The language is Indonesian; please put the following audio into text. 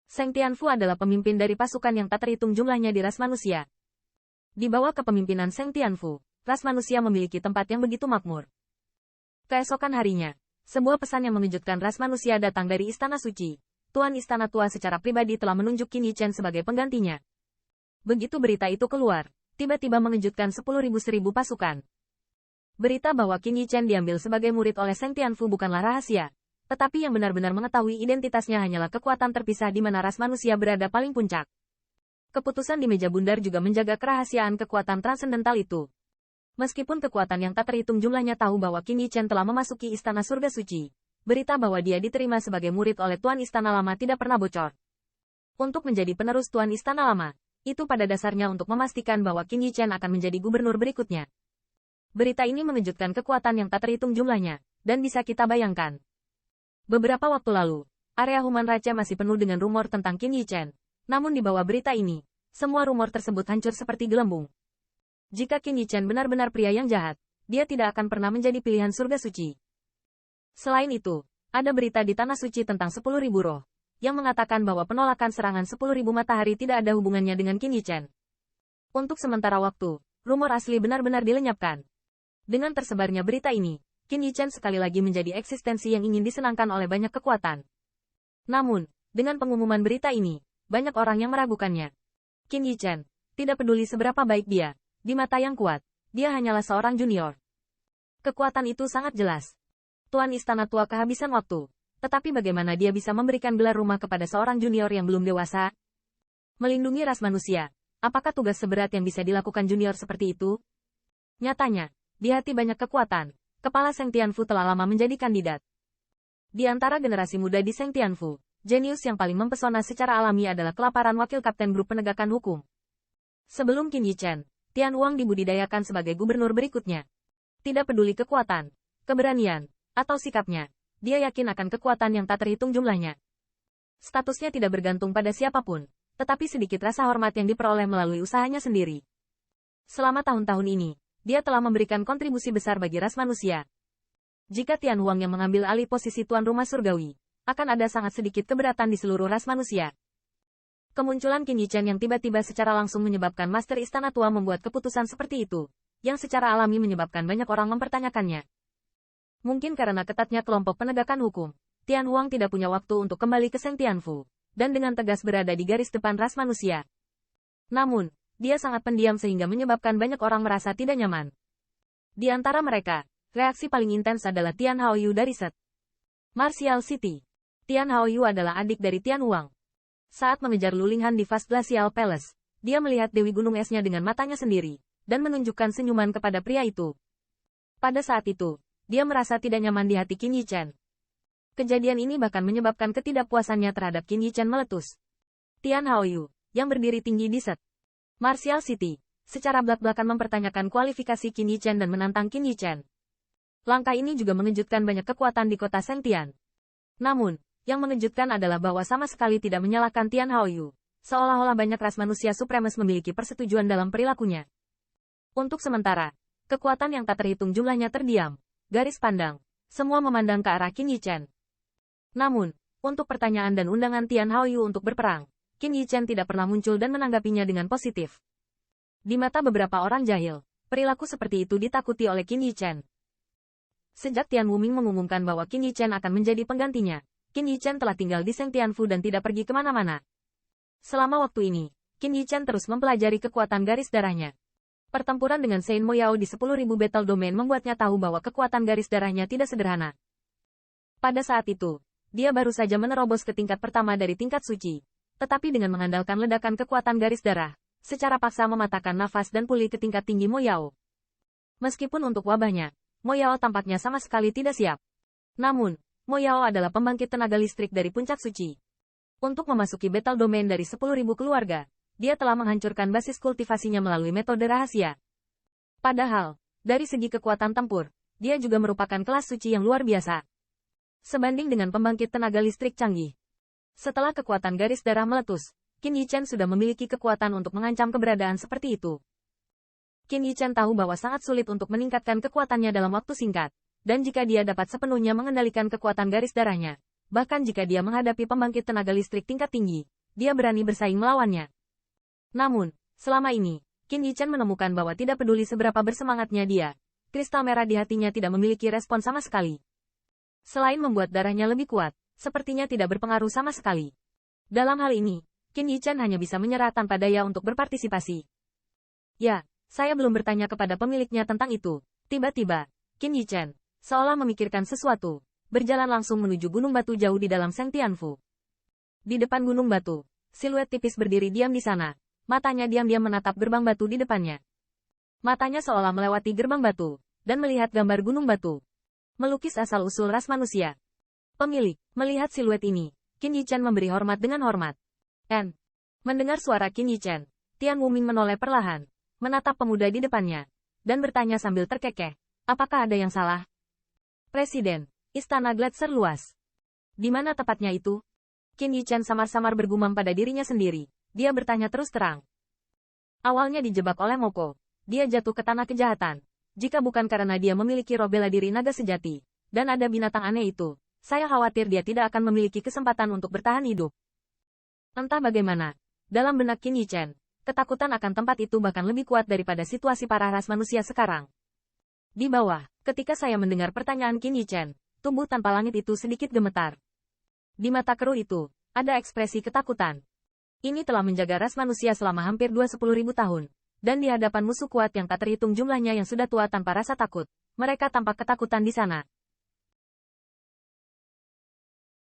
Seng Tianfu adalah pemimpin dari pasukan yang tak terhitung jumlahnya di ras manusia. Di bawah kepemimpinan Seng Tianfu, ras manusia memiliki tempat yang begitu makmur. Keesokan harinya, sebuah pesan yang mengejutkan ras manusia datang dari Istana Suci. Tuan Istana Tua secara pribadi telah menunjuk Qin Yichen sebagai penggantinya. Begitu berita itu keluar, tiba-tiba mengejutkan 10.000 pasukan. Berita bahwa Qin Yichen diambil sebagai murid oleh Seng Tianfu bukanlah rahasia. Tetapi yang benar-benar mengetahui identitasnya hanyalah kekuatan terpisah di mana ras manusia berada paling puncak. Keputusan di meja bundar juga menjaga kerahasiaan kekuatan transendental itu. Meskipun kekuatan yang tak terhitung jumlahnya tahu bahwa Qin Yichen telah memasuki Istana Surga Suci, berita bahwa dia diterima sebagai murid oleh Tuan Istana Lama tidak pernah bocor. Untuk menjadi penerus Tuan Istana Lama, itu pada dasarnya untuk memastikan bahwa Qin Yichen akan menjadi gubernur berikutnya. Berita ini mengejutkan kekuatan yang tak terhitung jumlahnya, dan bisa kita bayangkan. Beberapa waktu lalu, area Human Rache masih penuh dengan rumor tentang Qin Yichen. Namun di bawah berita ini, semua rumor tersebut hancur seperti gelembung. Jika Qin Yichen benar-benar pria yang jahat, dia tidak akan pernah menjadi pilihan surga suci. Selain itu, ada berita di Tanah Suci tentang 10.000 roh, yang mengatakan bahwa penolakan serangan 10.000 matahari tidak ada hubungannya dengan Qin Yichen. Untuk sementara waktu, rumor asli benar-benar dilenyapkan. Dengan tersebarnya berita ini, Qin Yichen sekali lagi menjadi eksistensi yang ingin disenangkan oleh banyak kekuatan. Namun, dengan pengumuman berita ini, banyak orang yang meragukannya. Qin Yichen, tidak peduli seberapa baik dia, di mata yang kuat, dia hanyalah seorang junior. Kekuatan itu sangat jelas. Tuan Istana Tua kehabisan waktu, tetapi bagaimana dia bisa memberikan gelar rumah kepada seorang junior yang belum dewasa? Melindungi ras manusia, apakah tugas seberat yang bisa dilakukan junior seperti itu? Nyatanya, di hati banyak kekuatan, Kepala Seng Tianfu telah lama menjadi kandidat. Di antara generasi muda di Seng Tianfu, jenius yang paling mempesona secara alami adalah kelaparan wakil kapten grup penegakan hukum. Sebelum Qin Yichen, Tian Wang dibudidayakan sebagai gubernur berikutnya. Tidak peduli kekuatan, keberanian, atau sikapnya, dia yakin akan kekuatan yang tak terhitung jumlahnya. Statusnya tidak bergantung pada siapapun, tetapi sedikit rasa hormat yang diperoleh melalui usahanya sendiri. Selama tahun-tahun ini, dia telah memberikan kontribusi besar bagi ras manusia. Jika Tian Wang yang mengambil alih posisi tuan rumah surgawi, akan ada sangat sedikit keberatan di seluruh ras manusia. Kemunculan Qin Yichen yang tiba-tiba secara langsung menyebabkan Master Istana Tua membuat keputusan seperti itu, yang secara alami menyebabkan banyak orang mempertanyakannya. Mungkin karena ketatnya kelompok penegakan hukum, Tian Wang tidak punya waktu untuk kembali ke Seng Tianfu, dan dengan tegas berada di garis depan ras manusia. Namun, dia sangat pendiam sehingga menyebabkan banyak orang merasa tidak nyaman. Di antara mereka, reaksi paling intens adalah Tian Haoyu dari Set Martial City. Tian Haoyu adalah adik dari Tian Wang. Saat mengejar Lulinghan di Vast Glacial Palace, dia melihat Dewi Gunung Esnya dengan matanya sendiri, dan menunjukkan senyuman kepada pria itu. Pada saat itu, dia merasa tidak nyaman di hati Qin Yichen. Kejadian ini bahkan menyebabkan ketidakpuasannya terhadap Qin Yichen meletus. Tian Haoyu, yang berdiri tinggi di Set Martial City, secara belak-belakan mempertanyakan kualifikasi Qin Yichen dan menantang Qin Yichen. Langkah ini juga mengejutkan banyak kekuatan di kota Sengtian. Namun, yang mengejutkan adalah bahwa sama sekali tidak menyalahkan Tian Haoyu, seolah-olah banyak ras manusia supremes memiliki persetujuan dalam perilakunya. Untuk sementara, kekuatan yang tak terhitung jumlahnya terdiam, garis pandang, semua memandang ke arah Qin Yichen. Namun, untuk pertanyaan dan undangan Tian Haoyu untuk berperang, Qin Yichen tidak pernah muncul dan menanggapinya dengan positif. Di mata beberapa orang jahil, perilaku seperti itu ditakuti oleh Qin Yichen. Sejak Tian Wuming mengumumkan bahwa Qin Yichen akan menjadi penggantinya, Qin Yichen telah tinggal di Seng Tianfu dan tidak pergi kemana-mana. Selama waktu ini, Qin Yichen terus mempelajari kekuatan garis darahnya. Pertempuran dengan Sein Moyao di 10.000 battle domain membuatnya tahu bahwa kekuatan garis darahnya tidak sederhana. Pada saat itu, dia baru saja menerobos ke tingkat pertama dari tingkat suci. Tetapi dengan mengandalkan ledakan kekuatan garis darah, secara paksa mematahkan nafas dan pulih ke tingkat tinggi Moyao. Meskipun untuk wabahnya, Moyao tampaknya sama sekali tidak siap. Namun, Moyao adalah pembangkit tenaga listrik dari puncak suci. Untuk memasuki battle domain dari 10.000 keluarga, dia telah menghancurkan basis kultivasinya melalui metode rahasia. Padahal, dari segi kekuatan tempur, dia juga merupakan kelas suci yang luar biasa. Sebanding dengan pembangkit tenaga listrik canggih. Setelah kekuatan garis darah meletus, Qin Yichen sudah memiliki kekuatan untuk mengancam keberadaan seperti itu. Qin Yichen tahu bahwa sangat sulit untuk meningkatkan kekuatannya dalam waktu singkat, dan jika dia dapat sepenuhnya mengendalikan kekuatan garis darahnya, bahkan jika dia menghadapi pembangkit tenaga listrik tingkat tinggi, dia berani bersaing melawannya. Namun, selama ini, Qin Yichen menemukan bahwa tidak peduli seberapa bersemangatnya dia, kristal merah di hatinya tidak memiliki respon sama sekali. Selain membuat darahnya lebih kuat, sepertinya tidak berpengaruh sama sekali. Dalam hal ini, Qin Yichen hanya bisa menyerah tanpa daya untuk berpartisipasi. Ya, saya belum bertanya kepada pemiliknya tentang itu. Tiba-tiba, Qin Yichen, seolah memikirkan sesuatu, berjalan langsung menuju gunung batu jauh di dalam Seng Tianfu. Di depan gunung batu, siluet tipis berdiri diam di sana. Matanya diam-diam menatap gerbang batu di depannya. Matanya seolah melewati gerbang batu, dan melihat gambar gunung batu. Melukis asal-usul ras manusia. Pemilik, melihat siluet ini, Qin Yichen memberi hormat dengan hormat. Mendengar suara Qin Yichen, Tian Wuming menoleh perlahan, menatap pemuda di depannya, dan bertanya sambil terkekeh, apakah ada yang salah? Presiden, Istana Gletser luas. Di mana tepatnya itu? Qin Yichen samar-samar bergumam pada dirinya sendiri. Dia bertanya terus terang. Awalnya dijebak oleh Moko, dia jatuh ke tanah kejahatan. Jika bukan karena dia memiliki roh bela diri naga sejati, dan ada binatang aneh itu, saya khawatir dia tidak akan memiliki kesempatan untuk bertahan hidup. Entah bagaimana, dalam benak Qin Yichen, ketakutan akan tempat itu bahkan lebih kuat daripada situasi para ras manusia sekarang. Di bawah, ketika saya mendengar pertanyaan Qin Yichen, tubuh tanpa langit itu sedikit gemetar. Di mata keruh itu, ada ekspresi ketakutan. Ini telah menjaga ras manusia selama hampir 20.000 tahun. Dan di hadapan musuh kuat yang tak terhitung jumlahnya yang sudah tua tanpa rasa takut, mereka tampak ketakutan di sana.